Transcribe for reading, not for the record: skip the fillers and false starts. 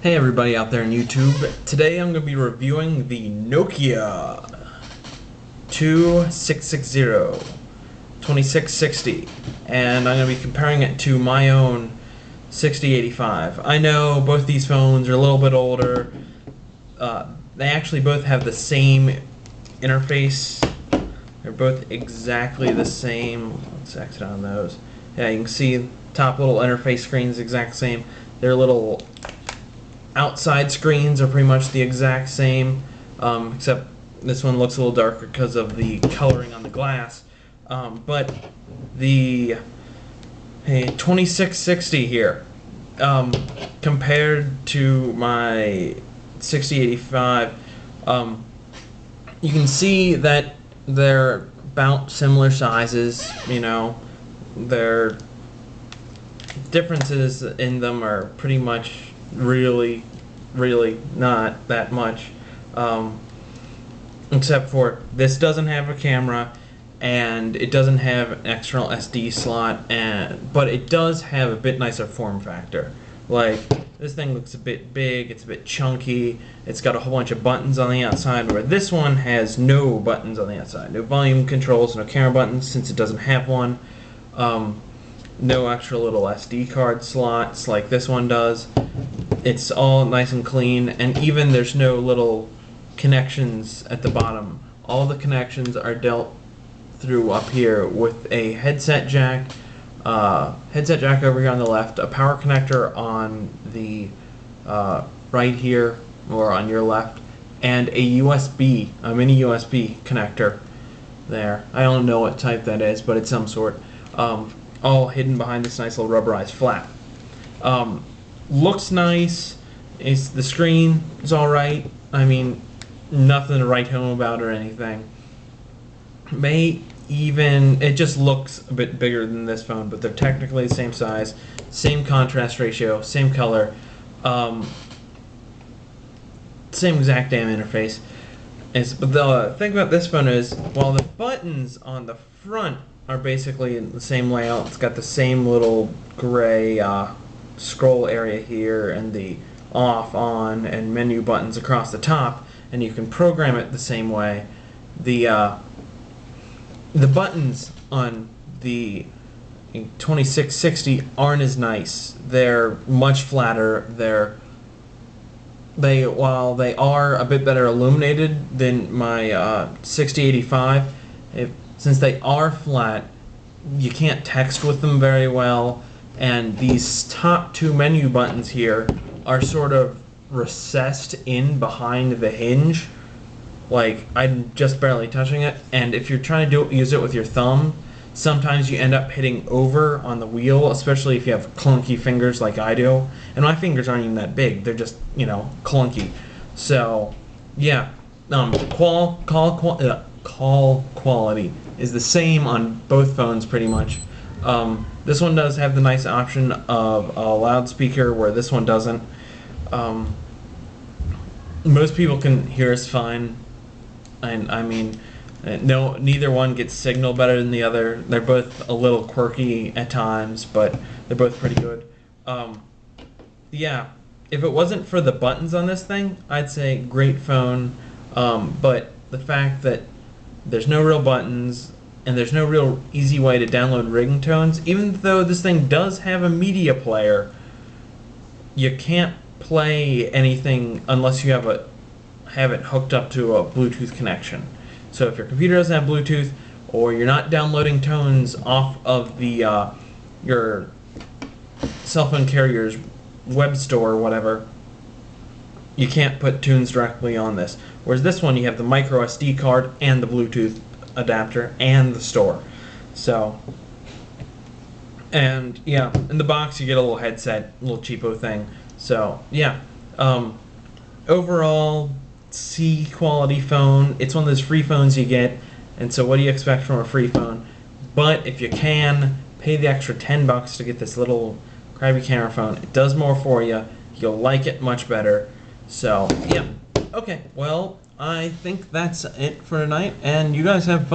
Hey everybody out there on YouTube. Today I'm going to be reviewing the Nokia 2660, and I'm going to be comparing it to my own 6085. I know both these phones are a little bit older. They actually both have the same interface. They're both exactly the same. Let's exit on those. Yeah, you can see top little interface screen is exact same. Their little outside screens are pretty much the exact same, except this one looks a little darker because of the coloring on the glass. But the 2660 here, compared to my 6085, you can see that they're about similar sizes. You know, their differences in them are pretty much really not that much, except for this doesn't have a camera and it doesn't have an external SD slot, but it does have a bit nicer form factor. Like, this thing looks a bit big, it's a bit chunky, it's got a whole bunch of buttons on the outside, where this one has no buttons on the outside. No volume controls, no camera buttons since it doesn't have one. No extra little SD card slots like this one does. It's all nice and clean, and even there's no little connections at the bottom. All the connections are dealt through up here with a headset jack over here on the left, a power connector on the right here or on your left, and a mini USB connector there. I don't know what type that is, but it's some sort. All hidden behind this nice little rubberized flap. Looks nice. The screen is alright. I mean, nothing to write home about or anything. It just looks a bit bigger than this phone, but they're technically the same size, same contrast ratio, same color, same exact damn interface. But the thing about this phone is, while the buttons on the front are basically the same layout, it's got the same little gray scroll area here and the off, on, and menu buttons across the top, and you can program it the same way. The buttons on the 2660 aren't as nice. They're much flatter. While they are a bit better illuminated than my 6085, since they are flat, you can't text with them very well, and these top two menu buttons here are sort of recessed in behind the hinge. Like, I'm just barely touching it, and if you're trying to use it with your thumb, sometimes you end up hitting over on the wheel, especially if you have clunky fingers like I do. And my fingers aren't even that big, they're just, clunky. So, yeah, call quality is the same on both phones pretty much. This one does have the nice option of a loudspeaker, where this one doesn't. Most people can hear us fine, and I mean, neither one gets signal better than the other. They're both a little quirky at times, but they're both pretty good. Yeah, if it wasn't for the buttons on this thing, I'd say great phone, but the fact that there's no real buttons, and there's no real easy way to download ringtones. Even though this thing does have a media player, you can't play anything unless you have it hooked up to a Bluetooth connection. So if your computer doesn't have Bluetooth, or you're not downloading tones off of the your cell phone carrier's web store or whatever, you can't put tunes directly on this. Whereas this one, you have the micro SD card and the Bluetooth adapter and the store. So, and yeah, in the box you get a little headset, a little cheapo thing. So yeah, overall, C quality phone. It's one of those free phones you get, and so what do you expect from a free phone? But if you can, pay the extra $10 to get this little crappy camera phone. It does more for you. You'll like it much better. So yeah. Okay, well, I think that's it for tonight, and you guys have fun.